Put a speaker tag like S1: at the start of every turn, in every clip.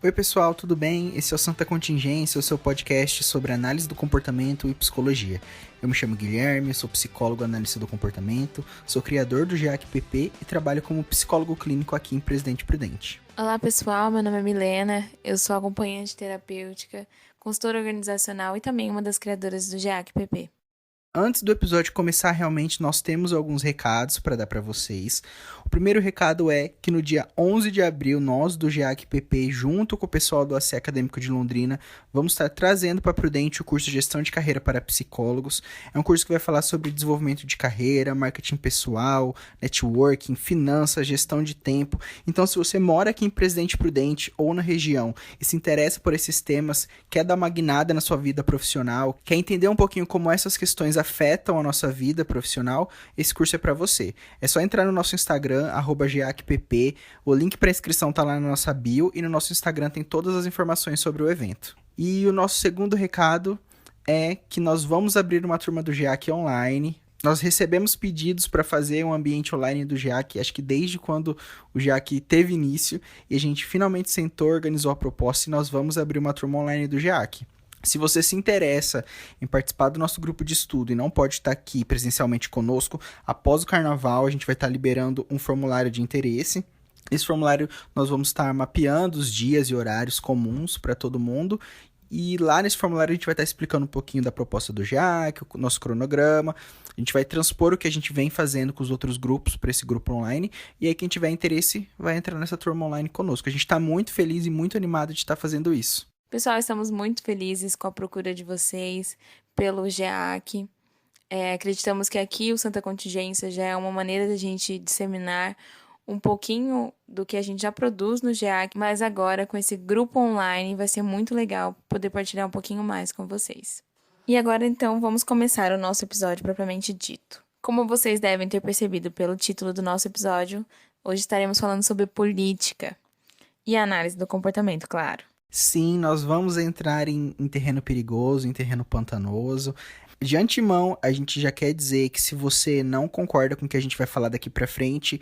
S1: Oi pessoal, tudo bem? Esse é o Santa Contingência, o seu podcast sobre análise do comportamento e psicologia. Eu me chamo Guilherme, sou psicólogo analista do comportamento, sou criador do GEAC-PP e trabalho como psicólogo clínico aqui em Presidente Prudente.
S2: Olá pessoal, meu nome é Milena, eu sou acompanhante terapêutica, consultora organizacional e também uma das criadoras do GEAC-PP.
S1: Antes do episódio começar realmente, nós temos alguns recados para dar para vocês. O primeiro recado é que no dia 11 de abril, nós do GEAC-PP, junto com o pessoal do AC Acadêmico de Londrina, vamos estar trazendo para Prudente o curso de Gestão de Carreira para Psicólogos. É um curso que vai falar sobre desenvolvimento de carreira, marketing pessoal, networking, finanças, gestão de tempo. Então, se você mora aqui em Presidente Prudente ou na região e se interessa por esses temas, quer dar uma guinada na sua vida profissional, quer entender um pouquinho como essas questões afetam a nossa vida profissional, esse curso é para você. É só entrar no nosso Instagram, @geacpp, o link para inscrição tá lá na nossa bio e no nosso Instagram tem todas as informações sobre o evento. E o nosso segundo recado é que nós vamos abrir uma turma do GEAC online. Nós recebemos pedidos para fazer um ambiente online do GEAC, acho que desde quando o GEAC teve início, e a gente finalmente sentou, organizou a proposta e nós vamos abrir uma turma online do GEAC. Se você se interessa em participar do nosso grupo de estudo e não pode estar aqui presencialmente conosco, após o carnaval a gente vai estar liberando um formulário de interesse. Esse formulário nós vamos estar mapeando os dias e horários comuns para todo mundo. E lá nesse formulário a gente vai estar explicando um pouquinho da proposta do GEAC, o nosso cronograma. A gente vai transpor o que a gente vem fazendo com os outros grupos para esse grupo online. E aí quem tiver interesse vai entrar nessa turma online conosco. A gente está muito feliz e muito animado de estar fazendo isso.
S2: Pessoal, estamos muito felizes com a procura de vocês pelo GEAC. Acreditamos que aqui o Santa Contingência já é uma maneira da gente disseminar um pouquinho do que a gente já produz no GEAC, mas agora com esse grupo online vai ser muito legal poder partilhar um pouquinho mais com vocês. E agora então vamos começar o nosso episódio propriamente dito. Como vocês devem ter percebido pelo título do nosso episódio, hoje estaremos falando sobre política e análise do comportamento, claro.
S1: Sim, nós vamos entrar em terreno perigoso, em terreno pantanoso. De antemão, a gente já quer dizer que se você não concorda com o que a gente vai falar daqui pra frente,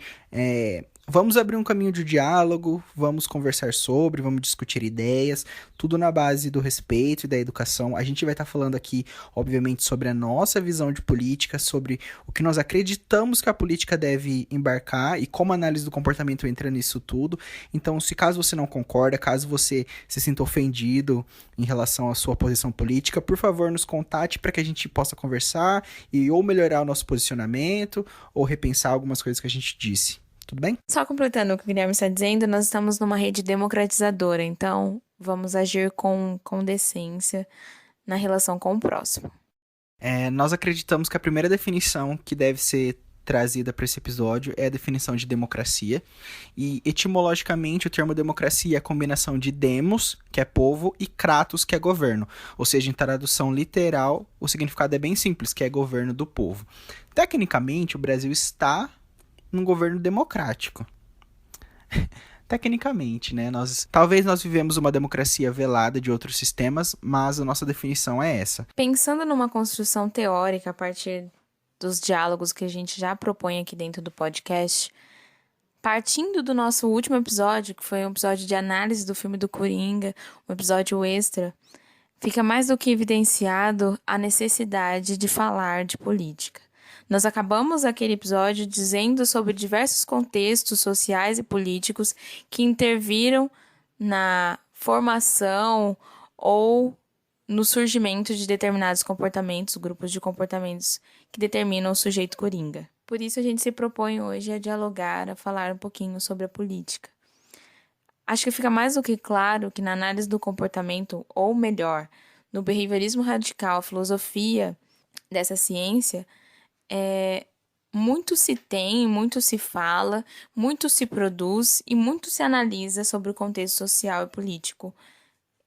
S1: vamos abrir um caminho de diálogo, vamos conversar sobre, vamos discutir ideias, tudo na base do respeito e da educação. A gente vai estar falando aqui, obviamente, sobre a nossa visão de política, sobre o que nós acreditamos que a política deve embarcar e como a análise do comportamento entra nisso tudo. Então, se caso você não concorda, caso você se sinta ofendido em relação à sua posição política, por favor, nos contate para que a gente possa conversar e ou melhorar o nosso posicionamento ou repensar algumas coisas que a gente disse. Tudo bem?
S2: Só completando o que o Guilherme está dizendo, nós estamos numa rede democratizadora, então vamos agir com decência na relação com o próximo.
S1: Nós acreditamos que a primeira definição que deve ser trazida para esse episódio é a definição de democracia. E etimologicamente o termo democracia é a combinação de demos, que é povo, e kratos, que é governo. Ou seja, em tradução literal, o significado é bem simples, que é governo do povo. Tecnicamente, o Brasil está num governo democrático. Tecnicamente, né? Talvez nós vivemos uma democracia velada de outros sistemas, mas a nossa definição é essa.
S2: Pensando numa construção teórica a partir dos diálogos que a gente já propõe aqui dentro do podcast, partindo do nosso último episódio, que foi um episódio de análise do filme do Coringa, um episódio extra, fica mais do que evidenciado a necessidade de falar de política. Nós acabamos aquele episódio dizendo sobre diversos contextos sociais e políticos que interviram na formação ou no surgimento de determinados comportamentos, grupos de comportamentos que determinam o sujeito coringa. Por isso a gente se propõe hoje a dialogar, a falar um pouquinho sobre a política. Acho que fica mais do que claro que na análise do comportamento, ou melhor, no behaviorismo radical, a filosofia dessa ciência, muito se tem, muito se fala, muito se produz e muito se analisa sobre o contexto social e político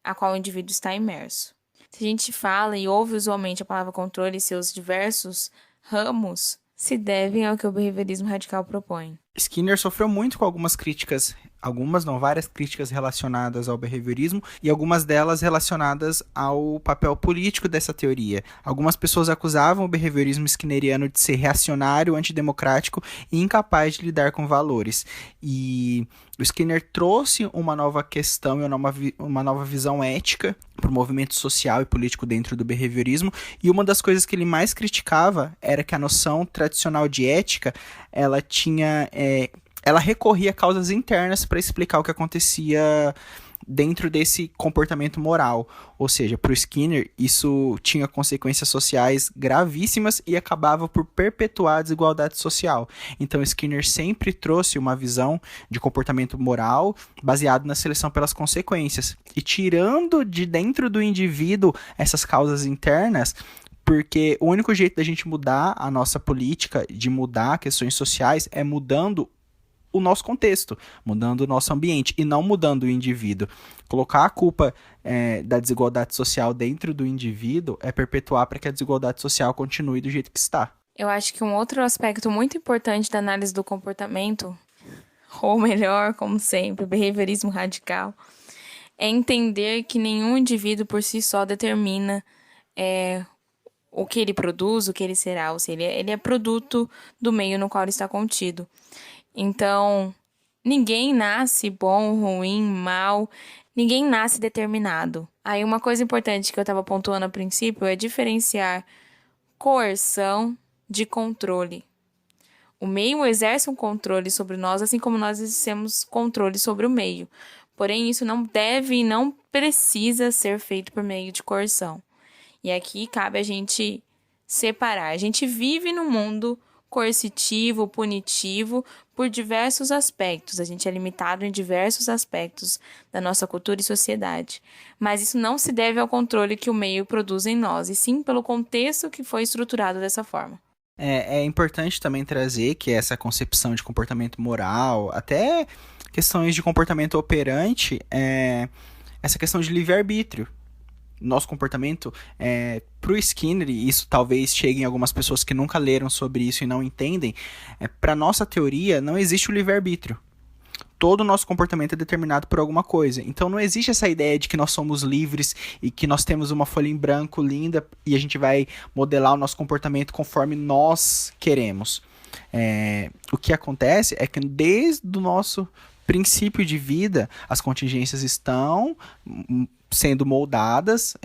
S2: a qual o indivíduo está imerso. Se a gente fala e ouve usualmente a palavra controle e seus diversos ramos, se devem ao que o behaviorismo radical propõe.
S1: Skinner sofreu muito com algumas críticas, algumas não, várias críticas relacionadas ao behaviorismo e algumas delas relacionadas ao papel político dessa teoria. Algumas pessoas acusavam o behaviorismo skinneriano de ser reacionário, antidemocrático e incapaz de lidar com valores. E o Skinner trouxe uma nova questão e uma nova visão ética para o movimento social e político dentro do behaviorismo, e uma das coisas que ele mais criticava era que a noção tradicional de ética, ela recorria a causas internas para explicar o que acontecia dentro desse comportamento moral. Ou seja, para o Skinner, isso tinha consequências sociais gravíssimas e acabava por perpetuar a desigualdade social. Então, Skinner sempre trouxe uma visão de comportamento moral baseado na seleção pelas consequências. E tirando de dentro do indivíduo essas causas internas, porque o único jeito da gente mudar a nossa política, de mudar questões sociais, é mudando o nosso contexto, mudando o nosso ambiente e não mudando o indivíduo. Colocar a culpa da desigualdade social dentro do indivíduo é perpetuar para que a desigualdade social continue do jeito que está.
S2: Eu acho que um outro aspecto muito importante da análise do comportamento, ou melhor, como sempre, o behaviorismo radical, é entender que nenhum indivíduo por si só determina o que ele produz, o que ele será, ou seja, ele é produto do meio no qual ele está contido. Então, ninguém nasce bom, ruim, mal, ninguém nasce determinado. Aí uma coisa importante que eu estava pontuando a princípio é diferenciar coerção de controle. O meio exerce um controle sobre nós, assim como nós exercemos controle sobre o meio. Porém, isso não deve e não precisa ser feito por meio de coerção. E aqui cabe a gente separar. A gente vive num mundo coercitivo, punitivo, por diversos aspectos. A gente é limitado em diversos aspectos da nossa cultura e sociedade. Mas isso não se deve ao controle que o meio produz em nós, e sim pelo contexto que foi estruturado dessa forma.
S1: É importante também trazer que essa concepção de comportamento moral, até questões de comportamento operante, essa questão de livre-arbítrio. Nosso comportamento, pro Skinner, e isso talvez chegue em algumas pessoas que nunca leram sobre isso e não entendem, para nossa teoria não existe o livre-arbítrio. Todo o nosso comportamento é determinado por alguma coisa. Então não existe essa ideia de que nós somos livres e que nós temos uma folha em branco linda e a gente vai modelar o nosso comportamento conforme nós queremos. O que acontece é que desde o nosso princípio de vida, as contingências estão sendo moldadas,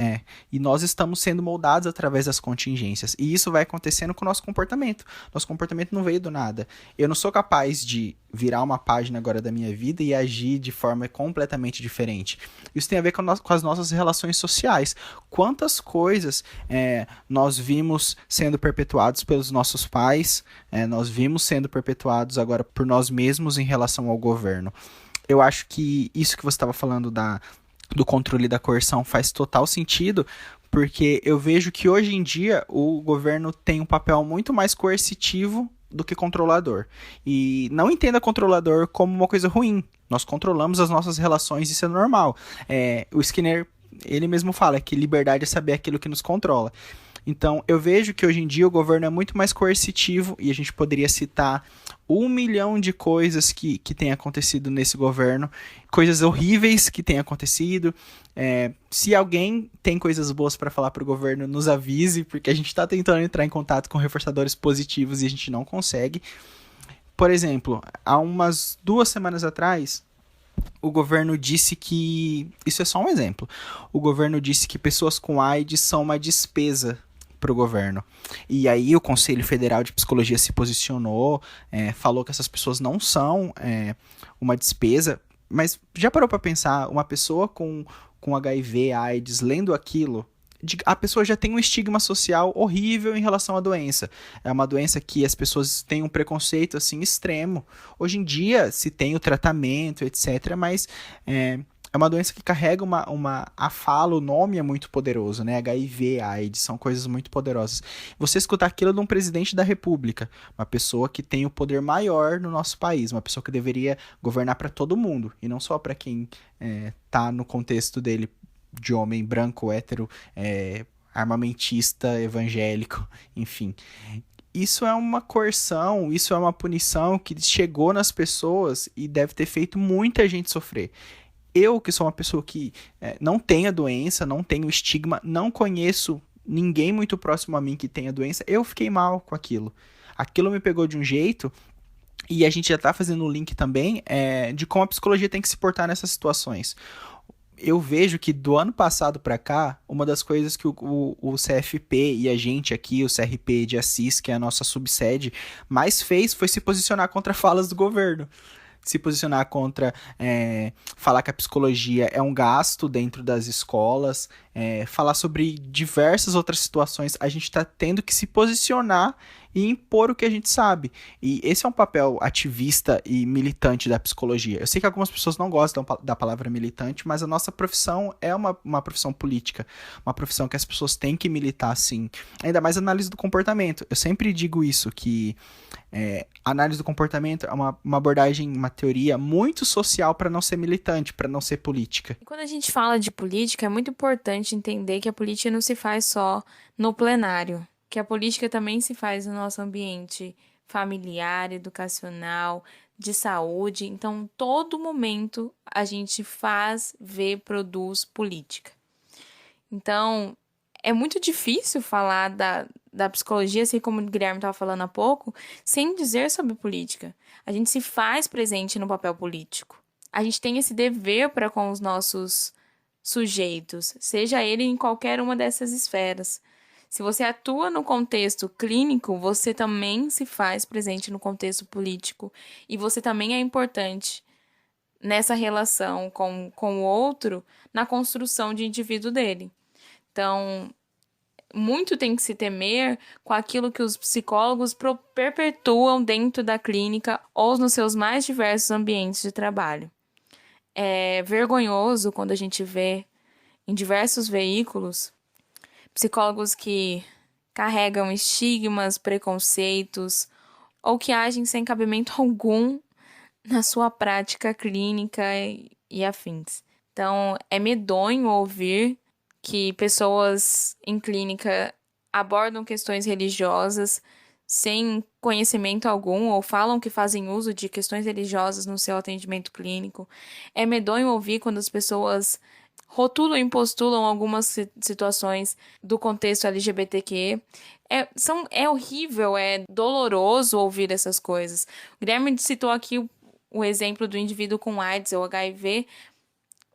S1: e nós estamos sendo moldados através das contingências. E isso vai acontecendo com o nosso comportamento. Nosso comportamento não veio do nada. Eu não sou capaz de virar uma página agora da minha vida e agir de forma completamente diferente. Isso tem a ver com as nossas relações sociais. Quantas coisas nós vimos sendo perpetuados pelos nossos pais, nós vimos sendo perpetuados agora por nós mesmos em relação ao governo. Eu acho que isso que você estava falando do controle da coerção faz total sentido, porque eu vejo que hoje em dia o governo tem um papel muito mais coercitivo do que controlador. E não entenda controlador como uma coisa ruim. Nós controlamos as nossas relações, isso é normal. O Skinner, ele mesmo fala que liberdade é saber aquilo que nos controla. Então, eu vejo que hoje em dia o governo é muito mais coercitivo, e a gente poderia citar 1 milhão de coisas que tem acontecido nesse governo, coisas horríveis que têm acontecido. Se alguém tem coisas boas para falar para o governo, nos avise, porque a gente está tentando entrar em contato com reforçadores positivos e a gente não consegue. Por exemplo, há umas 2 semanas atrás, o governo disse que... Isso é só um exemplo. O governo disse que pessoas com AIDS são uma despesa para o governo. E aí o Conselho Federal de Psicologia se posicionou, falou que essas pessoas não são uma despesa, mas já parou para pensar, uma pessoa com HIV, AIDS, lendo aquilo, a pessoa já tem um estigma social horrível em relação à doença. É uma doença que as pessoas têm um preconceito assim extremo. Hoje em dia se tem o tratamento, etc., mas é uma doença que carrega a fala, o nome é muito poderoso, né? HIV, AIDS, são coisas muito poderosas. Você escutar aquilo de um presidente da República, uma pessoa que tem o poder maior no nosso país, uma pessoa que deveria governar para todo mundo, e não só para quem tá no contexto dele de homem branco, hétero, armamentista, evangélico, enfim. isso é uma coerção, isso é uma punição que chegou nas pessoas e deve ter feito muita gente sofrer. Eu, que sou uma pessoa que não tem a doença, não tenho estigma, não conheço ninguém muito próximo a mim que tenha doença, eu fiquei mal com aquilo. Aquilo me pegou de um jeito, e a gente já está fazendo o link também de como a psicologia tem que se portar nessas situações. Eu vejo que do ano passado para cá, uma das coisas que o CFP e a gente aqui, o CRP de Assis, que é a nossa subsede, mais fez foi se posicionar contra falas do governo. Se posicionar contra falar que a psicologia é um gasto dentro das escolas, falar sobre diversas outras situações. A gente está tendo que se posicionar e impor o que a gente sabe. E esse é um papel ativista e militante da psicologia. Eu sei que algumas pessoas não gostam da palavra militante, mas a nossa profissão é uma profissão política, uma profissão que as pessoas têm que militar, sim. Ainda mais análise do comportamento. Eu sempre digo isso, que análise do comportamento é uma abordagem, uma teoria muito social para não ser militante, para não ser política.
S2: E quando a gente fala de política, é muito importante entender que a política não se faz só no plenário, que a política também se faz no nosso ambiente familiar, educacional, de saúde. Então, todo momento a gente faz, vê, produz política. Então, é muito difícil falar da psicologia, assim como o Guilherme estava falando há pouco, sem dizer sobre política. A gente se faz presente no papel político. A gente tem esse dever para com os nossos sujeitos, seja ele em qualquer uma dessas esferas. Se você atua no contexto clínico, você também se faz presente no contexto político. E você também é importante nessa relação com o outro, na construção de indivíduo dele. Então, muito tem que se temer com aquilo que os psicólogos perpetuam dentro da clínica ou nos seus mais diversos ambientes de trabalho. É vergonhoso quando a gente vê em diversos veículos psicólogos que carregam estigmas, preconceitos ou que agem sem cabimento algum na sua prática clínica e afins. Então, é medonho ouvir que pessoas em clínica abordam questões religiosas sem conhecimento algum ou falam que fazem uso de questões religiosas no seu atendimento clínico. É medonho ouvir quando as pessoas rotulam e postulam algumas situações do contexto LGBTQ. É horrível, é doloroso ouvir essas coisas. O Guilherme citou aqui o exemplo do indivíduo com AIDS ou HIV.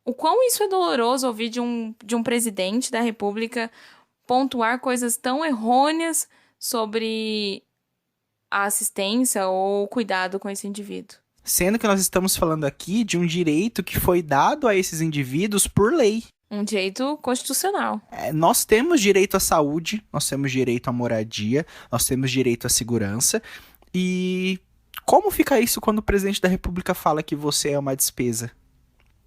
S2: O quão isso é doloroso ouvir de um presidente da República pontuar coisas tão errôneas sobre a assistência ou o cuidado com esse indivíduo.
S1: Sendo que nós estamos falando aqui de um direito que foi dado a esses indivíduos por lei.
S2: Um direito constitucional.
S1: Nós temos direito à saúde, nós temos direito à moradia, nós temos direito à segurança. E como fica isso quando o presidente da República fala que você é uma despesa?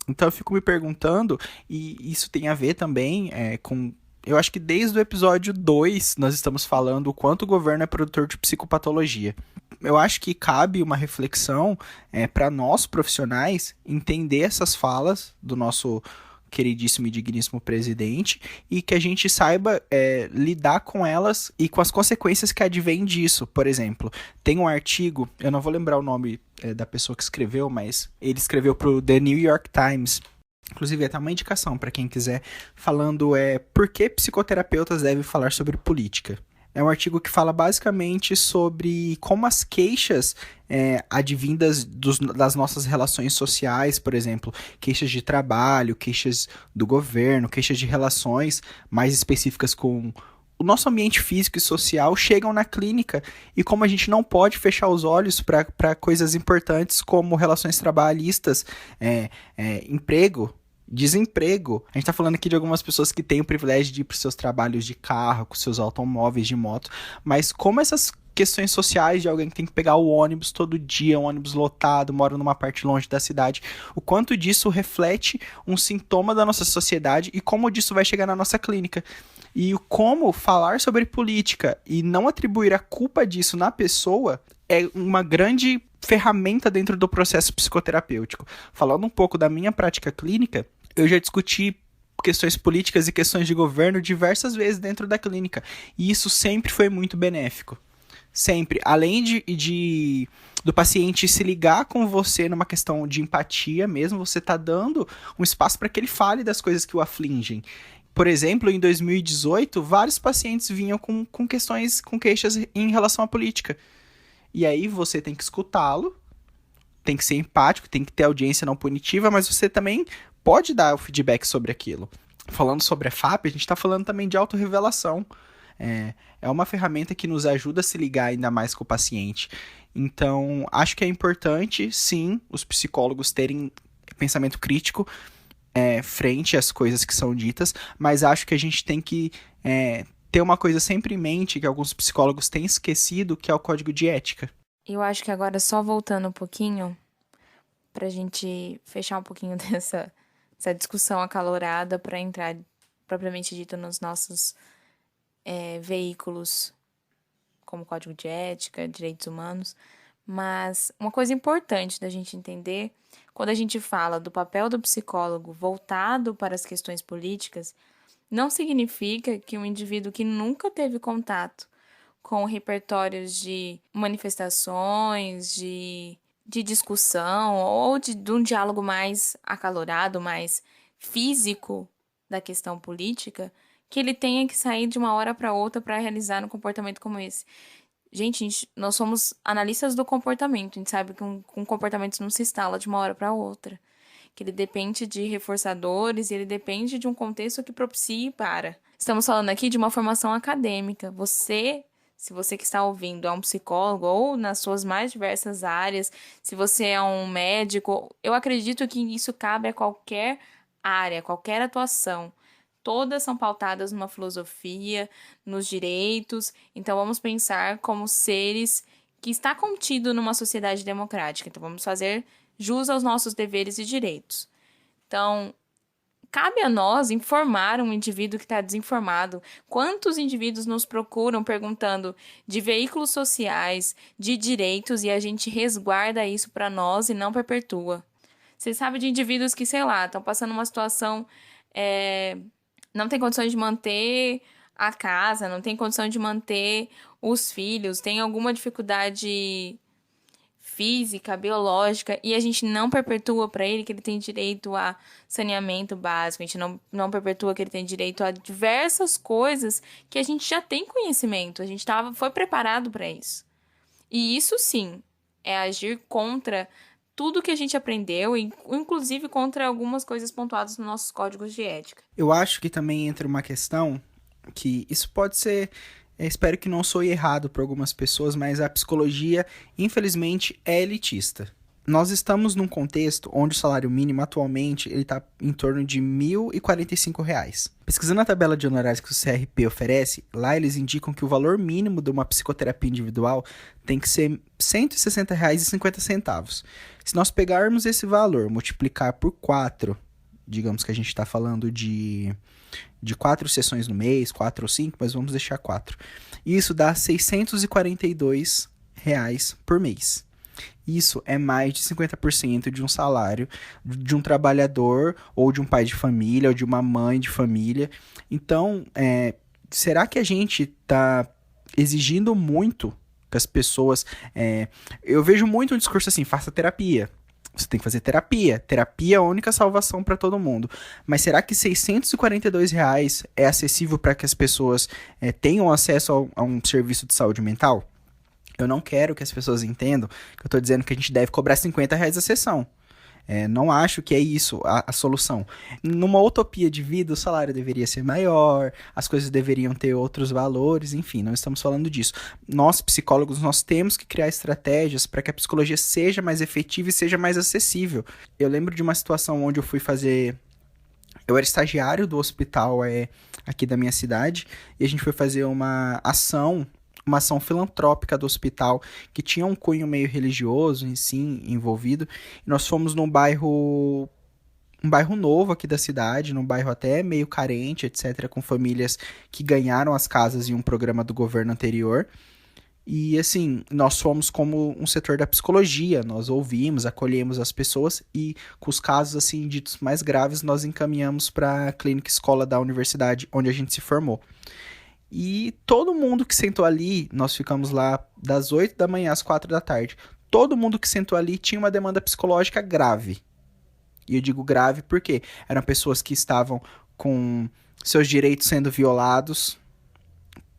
S1: Então eu fico me perguntando, e isso tem a ver também com... Eu acho que desde o episódio 2 nós estamos falando o quanto o governo é produtor de psicopatologia. Eu acho que cabe uma reflexão para nós profissionais entender essas falas do nosso queridíssimo e digníssimo presidente e que a gente saiba lidar com elas e com as consequências que advêm disso. Por exemplo, tem um artigo, eu não vou lembrar o nome da pessoa que escreveu, mas ele escreveu para o The New York Times. Inclusive, é até uma indicação para quem quiser, falando por que psicoterapeutas devem falar sobre política. É um artigo que fala basicamente sobre como as queixas advindas das nossas relações sociais, por exemplo, queixas de trabalho, queixas do governo, queixas de relações mais específicas com o nosso ambiente físico e social, chegam na clínica e como a gente não pode fechar os olhos para coisas importantes como relações trabalhistas, emprego, desemprego. A gente está falando aqui de algumas pessoas que têm o privilégio de ir para os seus trabalhos de carro, com seus automóveis, de moto, mas como essas questões sociais de alguém que tem que pegar o ônibus todo dia, um ônibus lotado, mora numa parte longe da cidade, o quanto disso reflete um sintoma da nossa sociedade e como disso vai chegar na nossa clínica. E como falar sobre política e não atribuir a culpa disso na pessoa é uma grande ferramenta dentro do processo psicoterapêutico. Falando um pouco da minha prática clínica, eu já discuti questões políticas e questões de governo diversas vezes dentro da clínica. E isso sempre foi muito benéfico. Sempre. Além do paciente se ligar com você numa questão de empatia mesmo, você tá dando um espaço para que ele fale das coisas que o afligem. Por exemplo, em 2018, vários pacientes vinham com questões, com queixas em relação à política. E aí você tem que escutá-lo, tem que ser empático, tem que ter audiência não punitiva, mas você também pode dar o feedback sobre aquilo. Falando sobre a FAP, a gente está falando também de autorrevelação. É uma ferramenta que nos ajuda a se ligar ainda mais com o paciente. Então, acho que é importante, sim, os psicólogos terem pensamento crítico frente às coisas que são ditas, mas acho que a gente tem que ter uma coisa sempre em mente, que alguns psicólogos têm esquecido, que é o código de ética.
S2: Eu acho que agora, só voltando um pouquinho, pra gente fechar um pouquinho dessa discussão acalorada, para entrar propriamente dito nos nossos veículos, como código de ética, direitos humanos. Mas uma coisa importante da gente entender, quando a gente fala do papel do psicólogo voltado para as questões políticas, não significa que um indivíduo que nunca teve contato com repertórios de manifestações, de discussão ou de um diálogo mais acalorado, mais físico da questão política, que ele tenha que sair de uma hora para outra para realizar um comportamento como esse. Gente, nós somos analistas do comportamento. A gente sabe que um comportamento não se instala de uma hora para outra. Que ele depende de reforçadores e ele depende de um contexto que propicie para. Estamos falando aqui de uma formação acadêmica. Se você que está ouvindo é um psicólogo ou nas suas mais diversas áreas, se você é um médico, eu acredito que isso cabe a qualquer área, qualquer atuação. Todas são pautadas numa filosofia, nos direitos. Então, vamos pensar como seres que está contido numa sociedade democrática. Então, vamos fazer jus aos nossos deveres e direitos. Então, cabe a nós informar um indivíduo que está desinformado. Quantos indivíduos nos procuram perguntando de veículos sociais, de direitos, e a gente resguarda isso para nós e não perpetua? Você sabe de indivíduos que, sei lá, estão passando uma situação... não tem condições de manter a casa, não tem condição de manter os filhos, tem alguma dificuldade física, biológica, e a gente não perpetua para ele que ele tem direito a saneamento básico, a gente não perpetua que ele tem direito a diversas coisas que a gente já tem conhecimento, a gente foi preparado para isso. E isso sim é agir contra tudo que a gente aprendeu, inclusive contra algumas coisas pontuadas nos nossos códigos de ética.
S1: Eu acho que também entra uma questão que isso pode ser... espero que não soe errado para algumas pessoas, mas a psicologia, infelizmente, é elitista. Nós estamos num contexto onde o salário mínimo atualmente está em torno de R$ 1.045. Pesquisando a tabela de honorários que o CRP oferece, lá eles indicam que o valor mínimo de uma psicoterapia individual tem que ser R$ 160,50. Se nós pegarmos esse valor, multiplicar por 4, digamos que a gente está falando de 4 sessões no mês, 4 ou 5, mas vamos deixar 4. Isso dá R$ 642 por mês. Isso é mais de 50% de um salário de um trabalhador, ou de um pai de família, ou de uma mãe de família. Então, será que a gente está exigindo muito que as pessoas... eu vejo muito um discurso assim, faça terapia. Você tem que fazer terapia. Terapia é a única salvação para todo mundo. Mas será que R$ 642 é acessível para que as pessoas tenham acesso a um serviço de saúde mental? Eu não quero que as pessoas entendam que eu estou dizendo que a gente deve cobrar R$50 a sessão. Não acho que é isso a solução. Numa utopia de vida, o salário deveria ser maior, as coisas deveriam ter outros valores, enfim, não estamos falando disso. Nós, psicólogos, nós temos que criar estratégias para que a psicologia seja mais efetiva e seja mais acessível. Eu lembro de uma situação onde eu fui fazer... Eu era estagiário do hospital aqui da minha cidade, e a gente foi fazer uma ação filantrópica do hospital, que tinha um cunho meio religioso em si, envolvido. E nós fomos um bairro novo aqui da cidade, num bairro até meio carente, etc., com famílias que ganharam as casas em um programa do governo anterior. E, assim, nós fomos como um setor da psicologia, nós ouvimos, acolhemos as pessoas e, com os casos, assim, ditos mais graves, nós encaminhamos para a clínica escola da universidade onde a gente se formou. E todo mundo que sentou ali, nós ficamos lá das 8 da manhã às 4 da tarde. Todo mundo que sentou ali tinha uma demanda psicológica grave. E eu digo grave porque eram pessoas que estavam com seus direitos sendo violados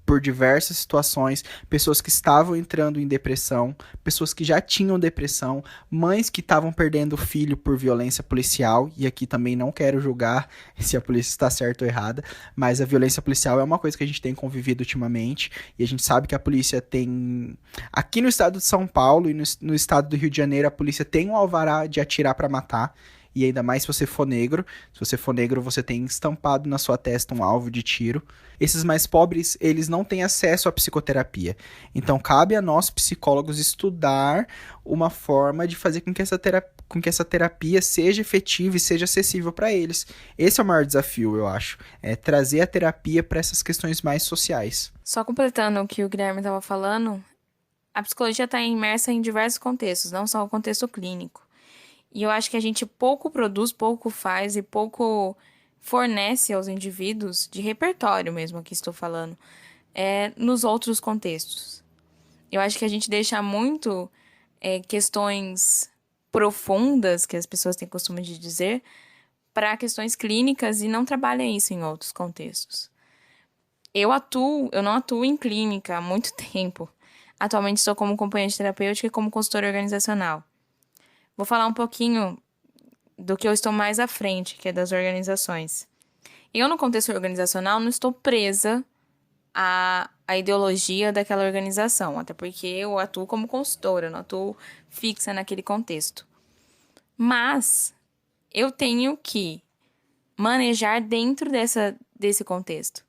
S1: por diversas situações, pessoas que estavam entrando em depressão, pessoas que já tinham depressão, mães que estavam perdendo o filho por violência policial, e aqui também não quero julgar se a polícia está certa ou errada, mas a violência policial é uma coisa que a gente tem convivido ultimamente, e a gente sabe que a polícia tem... Aqui no estado de São Paulo e no estado do Rio de Janeiro, a polícia tem um alvará de atirar para matar, e ainda mais se você for negro. Se você for negro, você tem estampado na sua testa um alvo de tiro. Esses mais pobres, eles não têm acesso à psicoterapia. Então, cabe a nós, psicólogos, estudar uma forma de fazer com que essa terapia seja efetiva e seja acessível para eles. Esse é o maior desafio, eu acho. É trazer a terapia para essas questões mais sociais.
S2: Só completando o que o Guilherme estava falando, a psicologia está imersa em diversos contextos, não só o contexto clínico. E eu acho que a gente pouco produz, pouco faz e pouco fornece aos indivíduos, de repertório mesmo, aqui estou falando, nos outros contextos. Eu acho que a gente deixa muito questões profundas, que as pessoas têm costume de dizer, para questões clínicas e não trabalha isso em outros contextos. Eu não atuo em clínica há muito tempo. Atualmente estou como acompanhante terapêutica e como consultora organizacional. Vou falar um pouquinho do que eu estou mais à frente, que é das organizações. Eu, no contexto organizacional, não estou presa à ideologia daquela organização, até porque eu atuo como consultora, não atuo fixa naquele contexto. Mas eu tenho que manejar dentro desse contexto.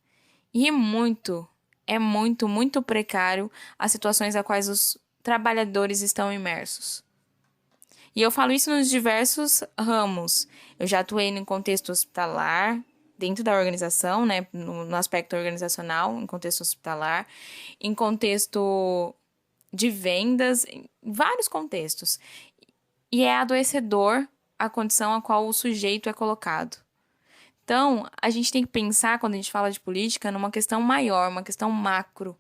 S2: E é muito precário as situações a quais os trabalhadores estão imersos. E eu falo isso nos diversos ramos. Eu já atuei no contexto hospitalar, dentro da organização, né, no aspecto organizacional, em contexto hospitalar, em contexto de vendas, em vários contextos. E é adoecedor a condição a qual o sujeito é colocado. Então, a gente tem que pensar, quando a gente fala de política, numa questão maior, uma questão macro.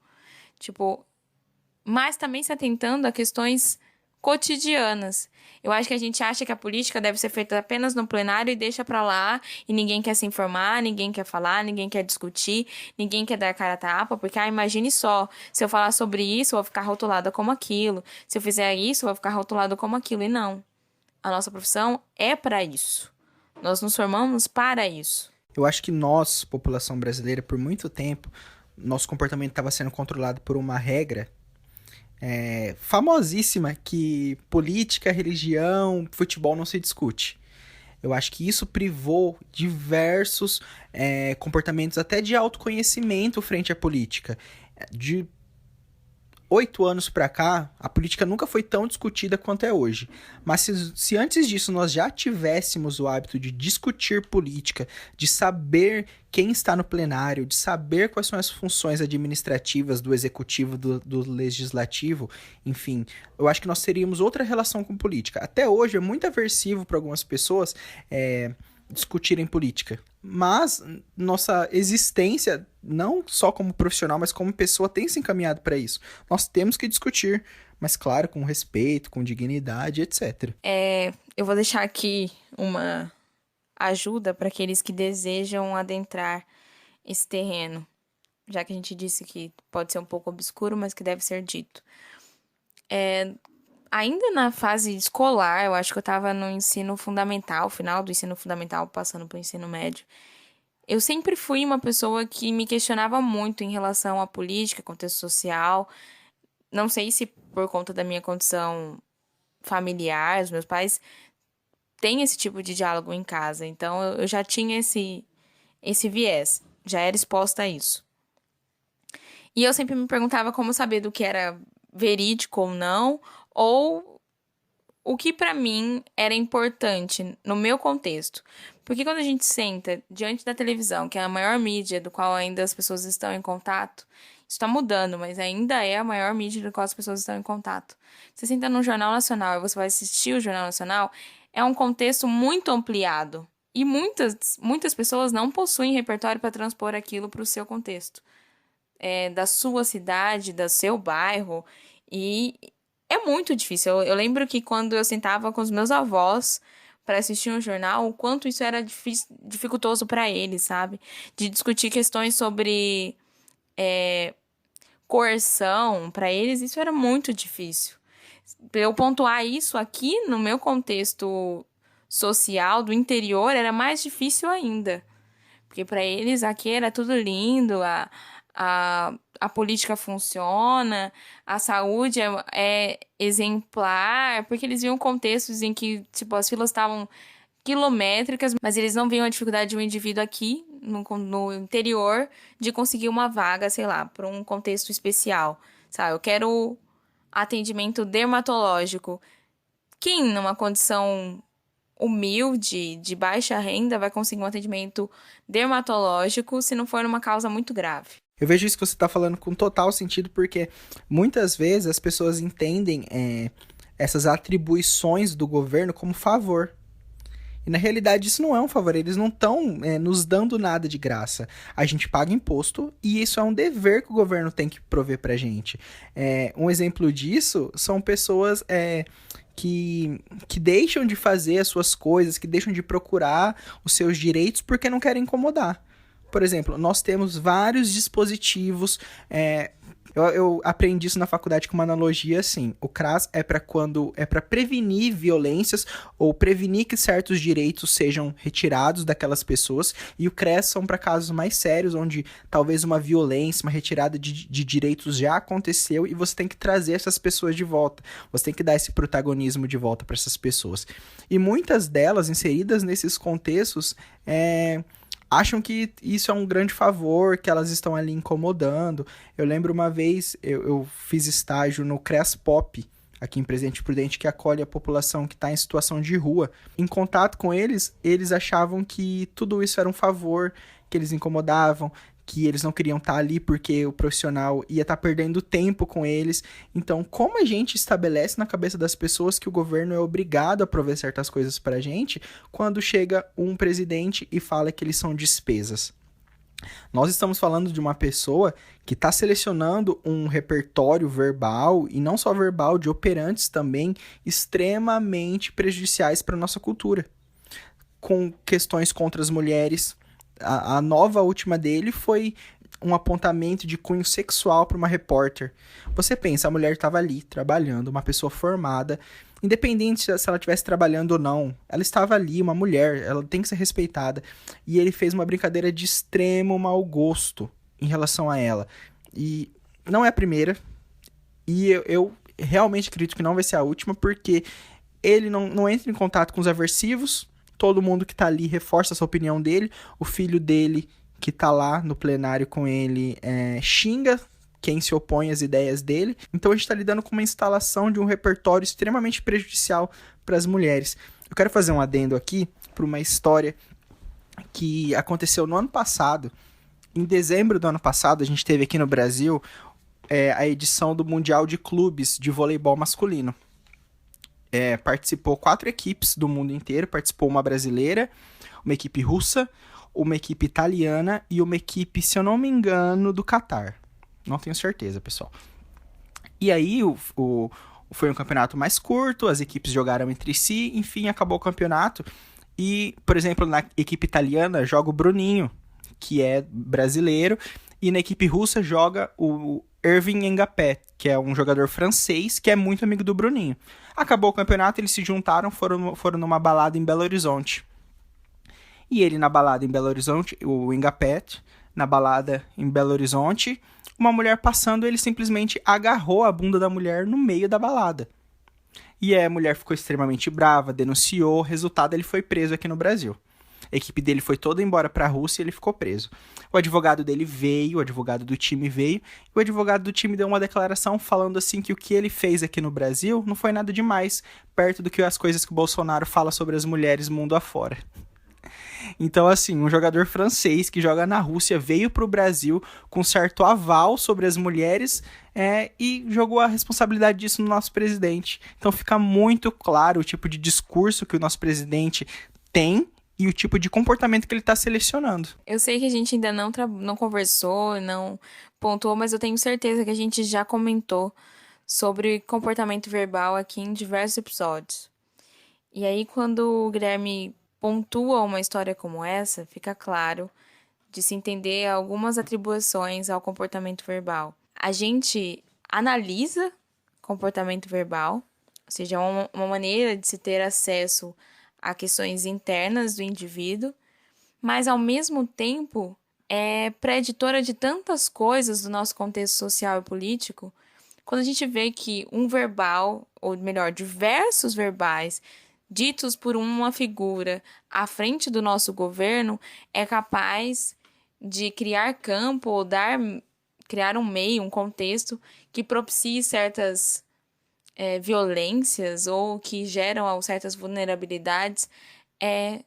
S2: Mas também se atentando a questões cotidianas. Eu acho que a gente acha que a política deve ser feita apenas no plenário e deixa pra lá, e ninguém quer se informar, ninguém quer falar, ninguém quer discutir, ninguém quer dar cara a tapa, porque, imagine só, se eu falar sobre isso, eu vou ficar rotulada como aquilo, se eu fizer isso, eu vou ficar rotulada como aquilo, e não. A nossa profissão é para isso. Nós nos formamos para isso.
S1: Eu acho que nós, população brasileira, por muito tempo, nosso comportamento estava sendo controlado por uma regra famosíssima, que política, religião, futebol não se discute. Eu acho que isso privou diversos comportamentos até de autoconhecimento frente à política. De 8 anos para cá, a política nunca foi tão discutida quanto é hoje. Mas se antes disso nós já tivéssemos o hábito de discutir política, de saber quem está no plenário, de saber quais são as funções administrativas do executivo, do legislativo, enfim, eu acho que nós teríamos outra relação com política. Até hoje é muito aversivo para algumas pessoas discutirem política. Mas nossa existência, não só como profissional, mas como pessoa, tem se encaminhado para isso. Nós temos que discutir, mas claro, com respeito, com dignidade, etc.
S2: Eu vou deixar aqui uma ajuda para aqueles que desejam adentrar esse terreno, já que a gente disse que pode ser um pouco obscuro, mas que deve ser dito. Ainda na fase escolar, eu acho que eu estava no ensino fundamental, final do ensino fundamental, passando para o ensino médio. Eu sempre fui uma pessoa que me questionava muito em relação à política, contexto social. Não sei se por conta da minha condição familiar, os meus pais têm esse tipo de diálogo em casa. Então, eu já tinha esse viés, já era exposta a isso. E eu sempre me perguntava como saber do que era verídico ou não, ou o que para mim era importante no meu contexto. Porque quando a gente senta diante da televisão, que é a maior mídia do qual ainda as pessoas estão em contato, isso está mudando, mas ainda é a maior mídia do qual as pessoas estão em contato. Você senta num Jornal Nacional e você vai assistir o Jornal Nacional, é um contexto muito ampliado. E muitas pessoas não possuem repertório para transpor aquilo para o seu contexto. Da sua cidade, do seu bairro. E é muito difícil. Eu lembro que quando eu sentava com os meus avós para assistir um jornal, o quanto isso era dificultoso para eles, sabe? De discutir questões sobre coerção, para eles isso era muito difícil. Pra eu pontuar isso aqui no meu contexto social do interior era mais difícil ainda. Porque para eles aqui era tudo lindo, a política funciona, a saúde é exemplar, porque eles viam contextos em que, tipo, as filas estavam quilométricas, mas eles não viam a dificuldade de um indivíduo aqui, no interior, de conseguir uma vaga, sei lá, para um contexto especial. Sabe, eu quero atendimento dermatológico. Quem, numa condição humilde, de baixa renda, vai conseguir um atendimento dermatológico se não for numa causa muito grave?
S1: Eu vejo isso que você está falando com total sentido, porque muitas vezes as pessoas entendem essas atribuições do governo como favor. E na realidade isso não é um favor, eles não estão nos dando nada de graça. A gente paga imposto e isso é um dever que o governo tem que prover pra gente. Um exemplo disso são pessoas que deixam de fazer as suas coisas, que deixam de procurar os seus direitos porque não querem incomodar. Por exemplo, nós temos vários dispositivos. Eu aprendi isso na faculdade com uma analogia assim. O CRAS é para prevenir violências ou prevenir que certos direitos sejam retirados daquelas pessoas. E o CRES são para casos mais sérios, onde talvez uma violência, uma retirada de direitos já aconteceu e você tem que trazer essas pessoas de volta. Você tem que dar esse protagonismo de volta para essas pessoas. E muitas delas, inseridas nesses contextos, acham que isso é um grande favor, que elas estão ali incomodando. Eu lembro uma vez, eu fiz estágio no CREAS Pop, aqui em Presidente Prudente, que acolhe a população que está em situação de rua. Em contato com eles, eles achavam que tudo isso era um favor, que eles incomodavam, que eles não queriam estar ali porque o profissional ia estar perdendo tempo com eles. Então, como a gente estabelece na cabeça das pessoas que o governo é obrigado a prover certas coisas pra gente, quando chega um presidente e fala que eles são despesas? Nós estamos falando de uma pessoa que está selecionando um repertório verbal, e não só verbal, de operantes também extremamente prejudiciais para a nossa cultura. Com questões contra as mulheres. A nova última dele foi um apontamento de cunho sexual para uma repórter. Você pensa, a mulher estava ali, trabalhando, uma pessoa formada, independente se ela estivesse trabalhando ou não, ela estava ali, uma mulher, ela tem que ser respeitada. E ele fez uma brincadeira de extremo mau gosto em relação a ela. E não é a primeira, e eu realmente acredito que não vai ser a última, porque ele não entra em contato com os aversivos. Todo mundo que tá ali reforça essa opinião dele. O filho dele, que tá lá no plenário com ele, xinga quem se opõe às ideias dele. Então a gente tá lidando com uma instalação de um repertório extremamente prejudicial para as mulheres. Eu quero fazer um adendo aqui para uma história que aconteceu no ano passado. Em dezembro do ano passado, a gente teve aqui no Brasil a edição do Mundial de Clubes de Voleibol Masculino. Participou 4 equipes do mundo inteiro, participou uma brasileira, uma equipe russa, uma equipe italiana e uma equipe, se eu não me engano, do Catar. Não tenho certeza, pessoal. E aí foi um campeonato mais curto, as equipes jogaram entre si, enfim, acabou o campeonato. E, por exemplo, na equipe italiana joga o Bruninho, que é brasileiro, e na equipe russa joga o Irving Engapé, que é um jogador francês que é muito amigo do Bruninho. Acabou o campeonato, eles se juntaram, foram numa balada em Belo Horizonte. E ele na balada em Belo Horizonte, o Engapé, na balada em Belo Horizonte, uma mulher passando, ele simplesmente agarrou a bunda da mulher no meio da balada. E a mulher ficou extremamente brava, denunciou, resultado, ele foi preso aqui no Brasil. A equipe dele foi toda embora para a Rússia e ele ficou preso. O advogado dele veio, o advogado do time veio, e o advogado do time deu uma declaração falando assim que o que ele fez aqui no Brasil não foi nada demais, perto do que as coisas que o Bolsonaro fala sobre as mulheres mundo afora. Então, assim, um jogador francês que joga na Rússia veio para o Brasil com certo aval sobre as mulheres e jogou a responsabilidade disso no nosso presidente. Então fica muito claro o tipo de discurso que o nosso presidente tem e o tipo de comportamento que ele está selecionando.
S2: Eu sei que a gente ainda não conversou, não pontuou, mas eu tenho certeza que a gente já comentou sobre comportamento verbal aqui em diversos episódios. E aí, quando o Guilherme pontua uma história como essa, fica claro de se entender algumas atribuições ao comportamento verbal. A gente analisa comportamento verbal, ou seja, é uma maneira de se ter acesso a questões internas do indivíduo, mas ao mesmo tempo é preditora de tantas coisas do nosso contexto social e político, quando a gente vê que um verbal, ou melhor, diversos verbais ditos por uma figura à frente do nosso governo é capaz de criar campo ou criar um meio, um contexto que propicie certas violências ou que geram certas vulnerabilidades, é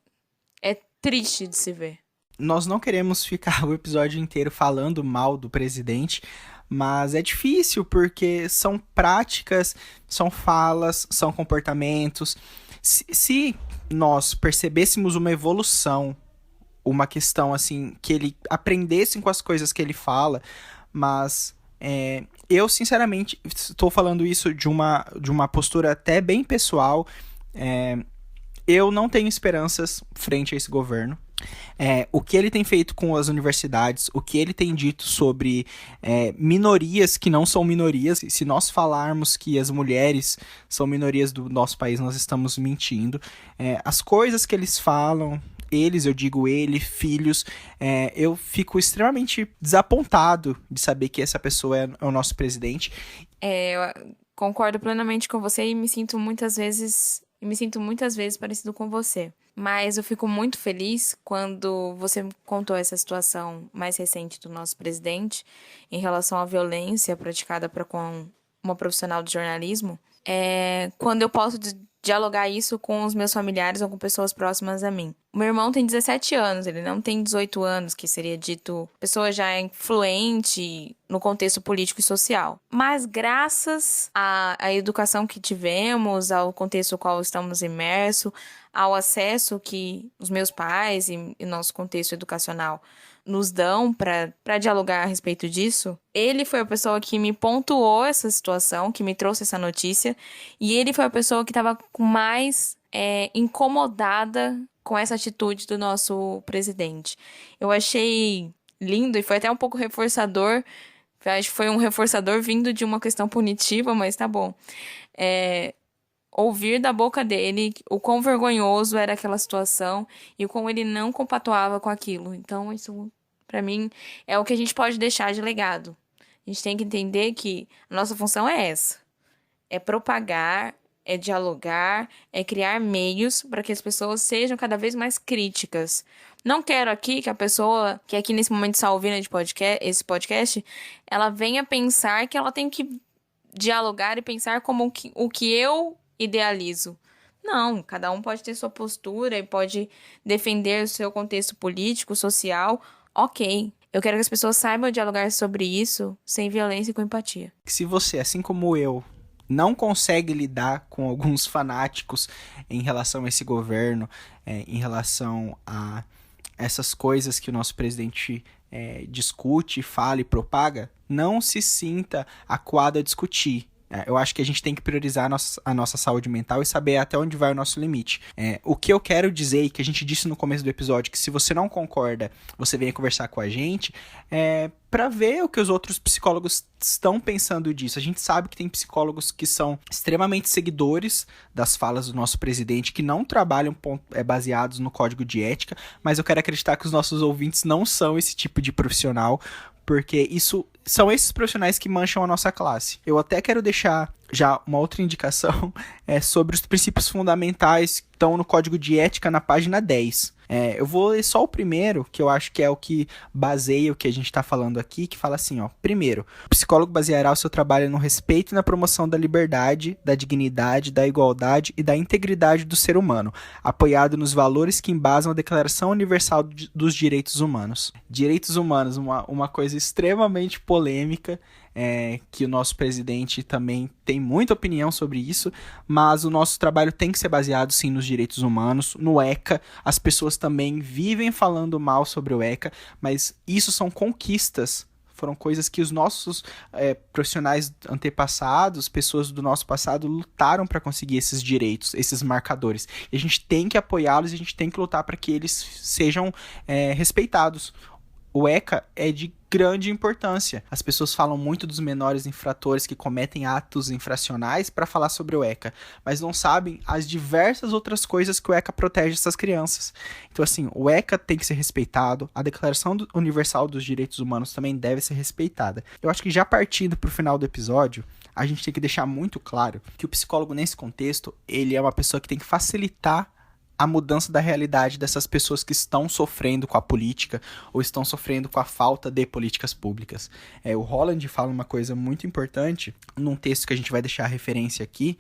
S2: triste de se ver.
S1: Nós não queremos ficar o episódio inteiro falando mal do presidente, mas é difícil porque são práticas, são falas, são comportamentos. Se nós percebêssemos uma evolução, uma questão assim, que ele aprendesse com as coisas que ele fala, mas eu sinceramente estou falando isso de uma postura até bem pessoal. Eu não tenho esperanças frente a esse governo. O que ele tem feito com as universidades, o que ele tem dito sobre minorias que não são minorias. Se nós falarmos que as mulheres são minorias do nosso país, nós estamos mentindo. As coisas que eles falam, eu digo ele, filhos, eu fico extremamente desapontado de saber que essa pessoa é o nosso presidente.
S2: Eu concordo plenamente com você e me sinto muitas vezes parecido com você. Mas eu fico muito feliz quando você contou essa situação mais recente do nosso presidente em relação à violência praticada com uma profissional do jornalismo. Quando eu posso dialogar isso com os meus familiares ou com pessoas próximas a mim. O meu irmão tem 17 anos, ele não tem 18 anos, que seria dito pessoa já influente no contexto político e social. Mas graças à educação que tivemos, ao contexto no qual estamos imersos, ao acesso que os meus pais e nosso contexto educacional nos dão para dialogar a respeito disso, ele foi a pessoa que me pontuou essa situação, que me trouxe essa notícia, e ele foi a pessoa que estava mais incomodada com essa atitude do nosso presidente. Eu achei lindo e foi até um pouco reforçador. Acho que foi um reforçador vindo de uma questão punitiva, mas tá bom. Ouvir da boca dele o quão vergonhoso era aquela situação e o quão ele não compatuava com aquilo. Então, isso, pra mim, é o que a gente pode deixar de legado. A gente tem que entender que a nossa função é essa. É propagar, é dialogar, é criar meios para que as pessoas sejam cada vez mais críticas. Não quero aqui que a pessoa que aqui nesse momento está ouvindo esse podcast, ela venha pensar que ela tem que dialogar e pensar como o que eu idealizo. Não, cada um pode ter sua postura e pode defender o seu contexto político, social, ok. Eu quero que as pessoas saibam dialogar sobre isso sem violência e com empatia.
S1: Se você, assim como eu, não consegue lidar com alguns fanáticos em relação a esse governo, em relação a essas coisas que o nosso presidente discute, fala e propaga, não se sinta acuado a discutir. Eu acho que a gente tem que priorizar a nossa saúde mental e saber até onde vai o nosso limite. O que eu quero dizer, e que a gente disse no começo do episódio, que se você não concorda, você venha conversar com a gente, para ver o que os outros psicólogos estão pensando disso. A gente sabe que tem psicólogos que são extremamente seguidores das falas do nosso presidente, que não trabalham baseados no código de ética, mas eu quero acreditar que os nossos ouvintes não são esse tipo de profissional, porque são esses profissionais que mancham a nossa classe. Eu até quero deixar já uma outra indicação sobre os princípios fundamentais que estão no Código de Ética na página 10. Eu vou ler só o primeiro, que eu acho que é o que baseia o que a gente está falando aqui, que fala assim, ó. Primeiro, o psicólogo baseará o seu trabalho no respeito e na promoção da liberdade, da dignidade, da igualdade e da integridade do ser humano, apoiado nos valores que embasam a Declaração Universal dos Direitos Humanos. Direitos humanos, uma coisa extremamente polêmica, que o nosso presidente também tem muita opinião sobre isso, mas o nosso trabalho tem que ser baseado sim nos direitos humanos, no ECA. As pessoas também vivem falando mal sobre o ECA, mas isso são conquistas foram coisas que os nossos profissionais antepassados, pessoas do nosso passado, lutaram para conseguir esses direitos, esses marcadores. E a gente tem que apoiá-los, e a gente tem que lutar para que eles sejam respeitados. O ECA é de grande importância. As pessoas falam muito dos menores infratores que cometem atos infracionais para falar sobre o ECA, mas não sabem as diversas outras coisas que o ECA protege essas crianças. Então, assim, o ECA tem que ser respeitado, a Declaração Universal dos Direitos Humanos também deve ser respeitada. Eu acho que já partindo para o final do episódio, a gente tem que deixar muito claro que o psicólogo, nesse contexto, ele é uma pessoa que tem que facilitar a mudança da realidade dessas pessoas que estão sofrendo com a política ou estão sofrendo com a falta de políticas públicas. O Holland fala uma coisa muito importante, num texto que a gente vai deixar a referência aqui,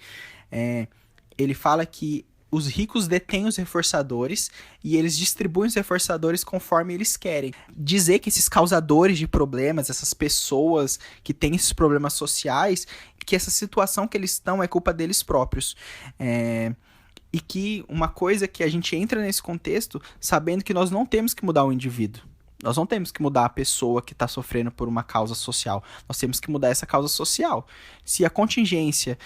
S1: ele fala que os ricos detêm os reforçadores e eles distribuem os reforçadores conforme eles querem. Dizer que esses causadores de problemas, essas pessoas que têm esses problemas sociais, que essa situação que eles estão é culpa deles próprios. E que uma coisa que a gente entra nesse contexto sabendo que nós não temos que mudar o indivíduo. Nós não temos que mudar a pessoa que está sofrendo por uma causa social. Nós temos que mudar essa causa social. Se a contingência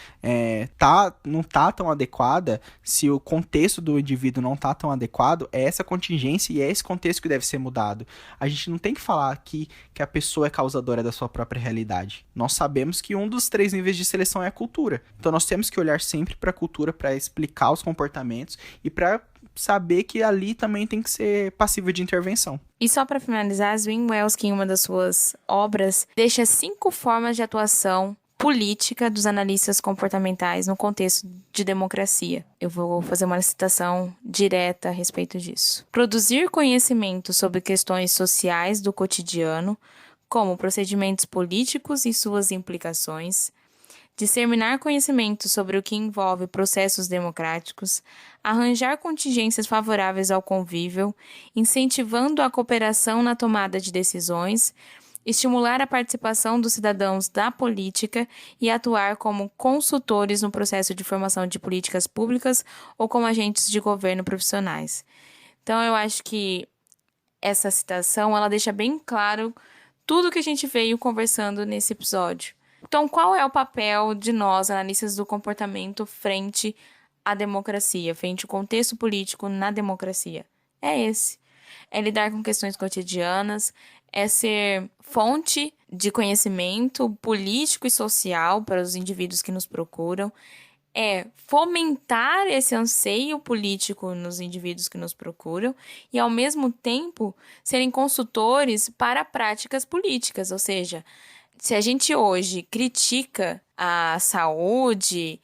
S1: não está tão adequada, se o contexto do indivíduo não está tão adequado, é essa contingência e é esse contexto que deve ser mudado. A gente não tem que falar aqui que a pessoa é causadora da sua própria realidade. Nós sabemos que um dos 3 níveis de seleção é a cultura. Então nós temos que olhar sempre para a cultura para explicar os comportamentos e para saber que ali também tem que ser passível de intervenção.
S2: E só para finalizar, Zwingli, em uma das suas obras, deixa 5 formas de atuação política dos analistas comportamentais no contexto de democracia. Eu vou fazer uma citação direta a respeito disso. Produzir conhecimento sobre questões sociais do cotidiano, como procedimentos políticos e suas implicações, disseminar conhecimento sobre o que envolve processos democráticos, arranjar contingências favoráveis ao convívio, incentivando a cooperação na tomada de decisões, estimular a participação dos cidadãos da política e atuar como consultores no processo de formação de políticas públicas ou como agentes de governo profissionais. Então, eu acho que essa citação ela deixa bem claro tudo que a gente veio conversando nesse episódio. Então, qual é o papel de nós, analistas do comportamento, frente à democracia, frente ao contexto político na democracia? É esse. É lidar com questões cotidianas, é ser fonte de conhecimento político e social para os indivíduos que nos procuram, é fomentar esse anseio político nos indivíduos que nos procuram e, ao mesmo tempo, serem consultores para práticas políticas, ou seja, se a gente hoje critica a saúde,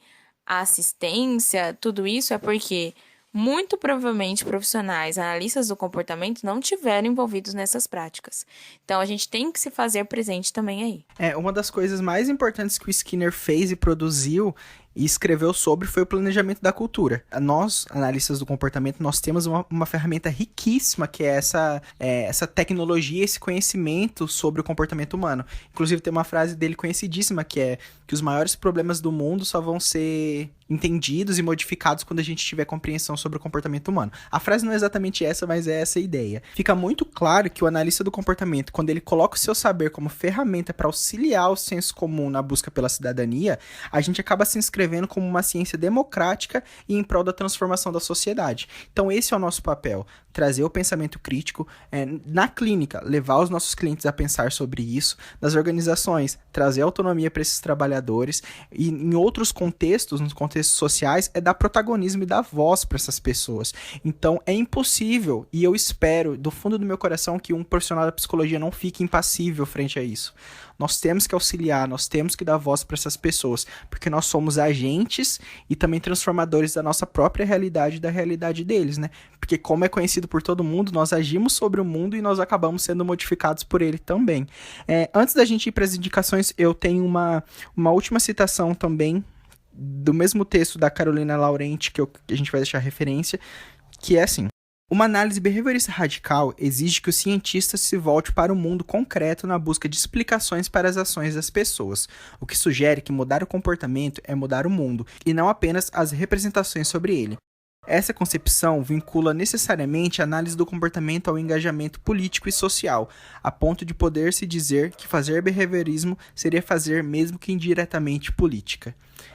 S2: a assistência, tudo isso é porque muito provavelmente profissionais, analistas do comportamento não tiveram envolvidos nessas práticas. Então a gente tem que se fazer presente também aí.
S1: Uma das coisas mais importantes que o Skinner fez e produziu e escreveu sobre foi o planejamento da cultura. Nós, analistas do comportamento, nós temos uma ferramenta riquíssima que é essa tecnologia, esse conhecimento sobre o comportamento humano. Inclusive tem uma frase dele conhecidíssima que é que os maiores problemas do mundo só vão ser entendidos e modificados quando a gente tiver compreensão sobre o comportamento humano. A frase não é exatamente essa, mas é essa a ideia. Fica muito claro que o analista do comportamento, quando ele coloca o seu saber como ferramenta para auxiliar o senso comum na busca pela cidadania, a gente acaba se inscrevendo como uma ciência democrática e em prol da transformação da sociedade. Então esse é o nosso papel, trazer o pensamento crítico na clínica, levar os nossos clientes a pensar sobre isso, nas organizações, trazer autonomia para esses trabalhadores e em outros contextos, nos contextos sociais, é dar protagonismo e dar voz para essas pessoas. Então é impossível, e eu espero do fundo do meu coração que um profissional da psicologia não fique impassível frente a isso. Nós temos que auxiliar, nós temos que dar voz para essas pessoas, porque nós somos agentes e também transformadores da nossa própria realidade e da realidade deles, né? Porque como é conhecido por todo mundo, nós agimos sobre o mundo e nós acabamos sendo modificados por ele também. Antes da gente ir para as indicações, eu tenho uma última citação também, do mesmo texto da Carolina Laurenti, que a gente vai deixar referência, que é assim: uma análise behaviorista radical exige que o cientista se volte para o mundo concreto na busca de explicações para as ações das pessoas, o que sugere que mudar o comportamento é mudar o mundo, e não apenas as representações sobre ele. Essa concepção vincula necessariamente a análise do comportamento ao engajamento político e social, a ponto de poder-se dizer que fazer behaviorismo seria fazer mesmo que indiretamente política.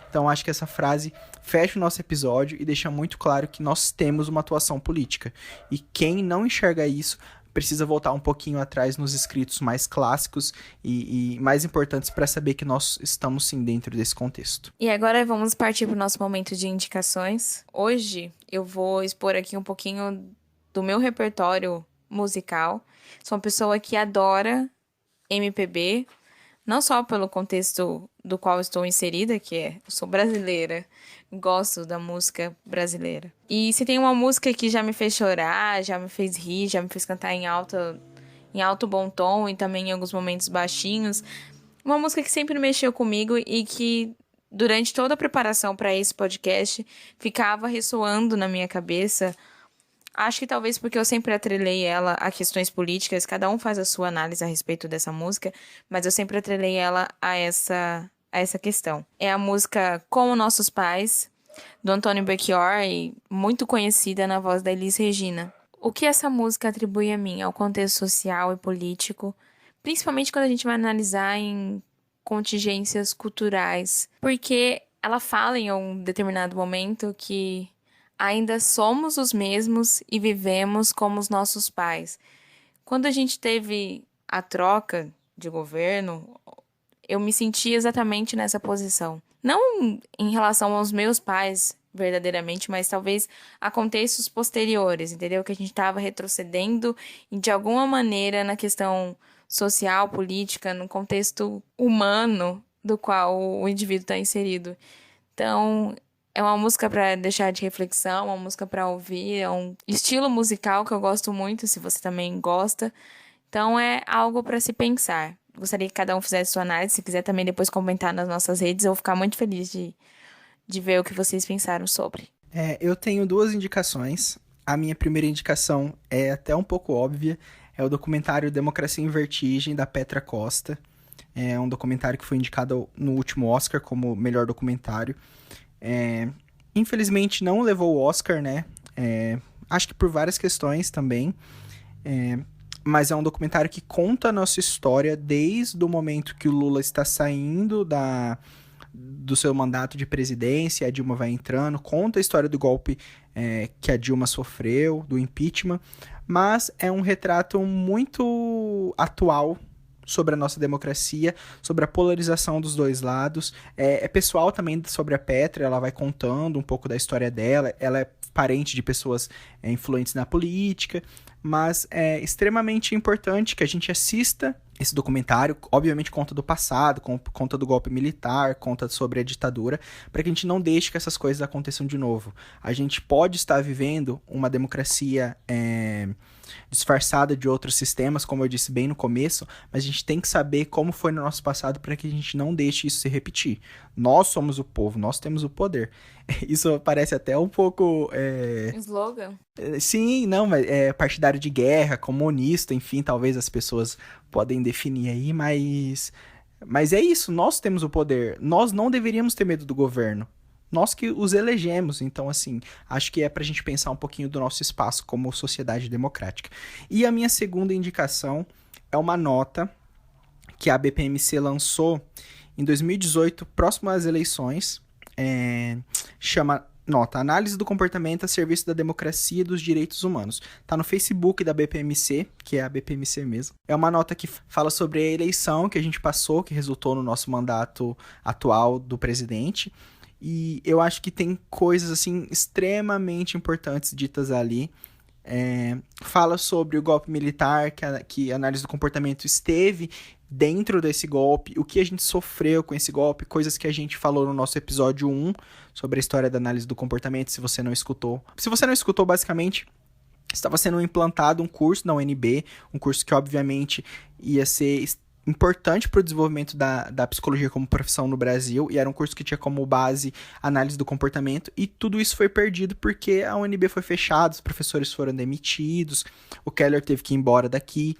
S1: Então, acho que essa frase fecha o nosso episódio e deixa muito claro que nós temos uma atuação política. E quem não enxerga isso precisa voltar um pouquinho atrás nos escritos mais clássicos e mais importantes para saber que nós estamos sim dentro desse contexto.
S2: E agora vamos partir para o nosso momento de indicações. Hoje eu vou expor aqui um pouquinho do meu repertório musical. Sou uma pessoa que adora MPB, não só pelo contexto do qual estou inserida, que é, eu sou brasileira, gosto da música brasileira. E se tem uma música que já me fez chorar, já me fez rir, já me fez cantar em alto bom tom e também em alguns momentos baixinhos, uma música que sempre mexeu comigo e que durante toda a preparação para esse podcast ficava ressoando na minha cabeça. Acho que talvez porque eu sempre atrelei ela a questões políticas, cada um faz a sua análise a respeito dessa música, mas eu sempre atrelei ela a essa questão. É a música Como Nossos Pais, do Antônio Belchior, e muito conhecida na voz da Elis Regina. O que essa música atribui a mim, ao contexto social e político, principalmente quando a gente vai analisar em contingências culturais, porque ela fala em um determinado momento que ainda somos os mesmos e vivemos como os nossos pais. Quando a gente teve a troca de governo, eu me senti exatamente nessa posição. Não em relação aos meus pais, verdadeiramente, mas talvez a contextos posteriores, entendeu? Que a gente estava retrocedendo de alguma maneira na questão social, política, no contexto humano do qual o indivíduo está inserido. Então, é uma música para deixar de reflexão, uma música para ouvir, é um estilo musical que eu gosto muito, se você também gosta. Então, é algo para se pensar. Gostaria que cada um fizesse sua análise, se quiser também depois comentar nas nossas redes, eu vou ficar muito feliz de ver o que vocês pensaram sobre.
S1: Eu tenho 2 indicações. A minha primeira indicação é até um pouco óbvia, é o documentário Democracia em Vertigem, da Petra Costa. É um documentário que foi indicado no último Oscar como melhor documentário. Infelizmente não levou o Oscar, né? Acho que por várias questões também. Mas é um documentário que conta a nossa história desde o momento que o Lula está saindo do seu mandato de presidência, a Dilma vai entrando, conta a história do golpe que a Dilma sofreu, do impeachment, mas é um retrato muito atual sobre a nossa democracia, sobre a polarização dos dois lados. É pessoal também sobre a Petra, ela vai contando um pouco da história dela, ela é parente de pessoas influentes na política, mas é extremamente importante que a gente assista esse documentário. Obviamente conta do passado, conta do golpe militar, conta sobre a ditadura, para que a gente não deixe que essas coisas aconteçam de novo. A gente pode estar vivendo uma democracia disfarçada de outros sistemas, como eu disse bem no começo, mas a gente tem que saber como foi no nosso passado para que a gente não deixe isso se repetir. Nós somos o povo, nós temos o poder. Isso parece até um pouco...
S2: Slogan?
S1: Sim, não, mas partidário de guerra, comunista, enfim, talvez as pessoas podem definir aí, mas é isso, nós temos o poder. Nós não deveríamos ter medo do governo. Nós que os elegemos, então assim, acho que é pra gente pensar um pouquinho do nosso espaço como sociedade democrática. E a minha segunda indicação é uma nota que a BPMC lançou em 2018, próximo às eleições, chama nota Análise do Comportamento a Serviço da Democracia e dos Direitos Humanos. Tá no Facebook da BPMC, que é a BPMC mesmo. É uma nota que fala sobre a eleição que a gente passou, que resultou no nosso mandato atual do presidente. E eu acho que tem coisas assim extremamente importantes ditas ali. Fala sobre o golpe militar, que a análise do comportamento esteve dentro desse golpe, o que a gente sofreu com esse golpe, coisas que a gente falou no nosso episódio 1 sobre a história da análise do comportamento, se você não escutou. Se você não escutou, basicamente, estava sendo implantado um curso na UNB, um curso que obviamente ia ser importante para o desenvolvimento da psicologia como profissão no Brasil, e era um curso que tinha como base análise do comportamento, e tudo isso foi perdido porque a UNB foi fechada, os professores foram demitidos, o Keller teve que ir embora daqui.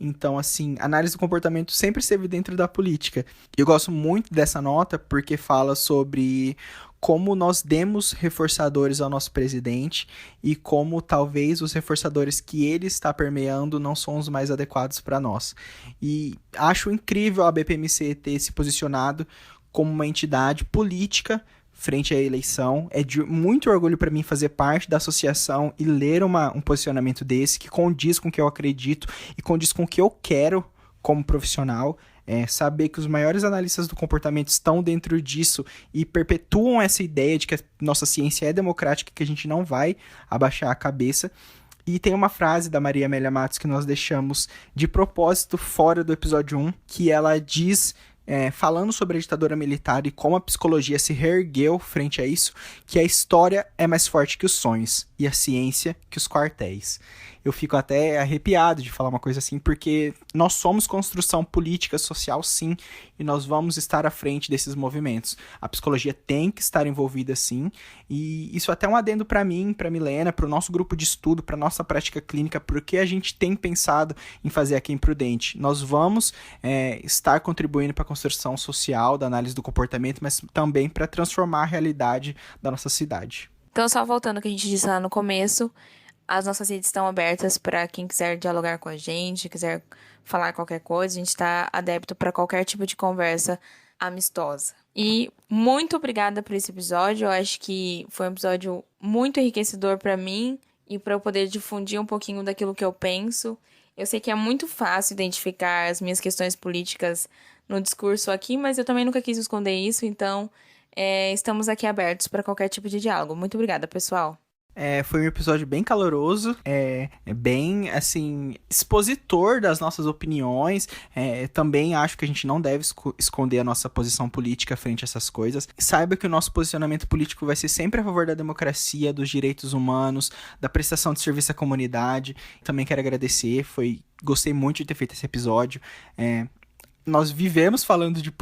S1: Então, assim, análise do comportamento sempre esteve dentro da política. Eu gosto muito dessa nota porque fala sobre como nós demos reforçadores ao nosso presidente e como talvez os reforçadores que ele está permeando não são os mais adequados para nós. E acho incrível a BPMC ter se posicionado como uma entidade política frente à eleição. É de muito orgulho para mim fazer parte da associação e ler um posicionamento desse que condiz com o que eu acredito e condiz com o que eu quero como profissional. Saber que os maiores analistas do comportamento estão dentro disso e perpetuam essa ideia de que a nossa ciência é democrática, que a gente não vai abaixar a cabeça. E tem uma frase da Maria Amélia Matos que nós deixamos de propósito fora do episódio 1, que ela diz, falando sobre a ditadura militar e como a psicologia se reergueu frente a isso, que a história é mais forte que os sonhos e a ciência que os quartéis. Eu fico até arrepiado de falar uma coisa assim, porque nós somos construção política, social, sim, e nós vamos estar à frente desses movimentos. A psicologia tem que estar envolvida, sim, e isso até é um adendo para mim, para Milena, para o nosso grupo de estudo, para nossa prática clínica, porque a gente tem pensado em fazer aqui em Prudente. Nós vamos estar contribuindo para a construção social, da análise do comportamento, mas também para transformar a realidade da nossa cidade.
S2: Então, só voltando ao que a gente disse lá no começo, as nossas redes estão abertas para quem quiser dialogar com a gente, quiser falar qualquer coisa. A gente está adepto para qualquer tipo de conversa amistosa. E muito obrigada por esse episódio. Eu acho que foi um episódio muito enriquecedor para mim e para eu poder difundir um pouquinho daquilo que eu penso. Eu sei que é muito fácil identificar as minhas questões políticas no discurso aqui, mas eu também nunca quis esconder isso, então estamos aqui abertos para qualquer tipo de diálogo. Muito obrigada, pessoal.
S1: Foi um episódio bem caloroso, bem, assim, expositor das nossas opiniões. Também acho que a gente não deve esconder a nossa posição política frente a essas coisas. Saiba que o nosso posicionamento político vai ser sempre a favor da democracia, dos direitos humanos, da prestação de serviço à comunidade. Também quero agradecer, gostei muito de ter feito esse episódio. Nós vivemos falando de política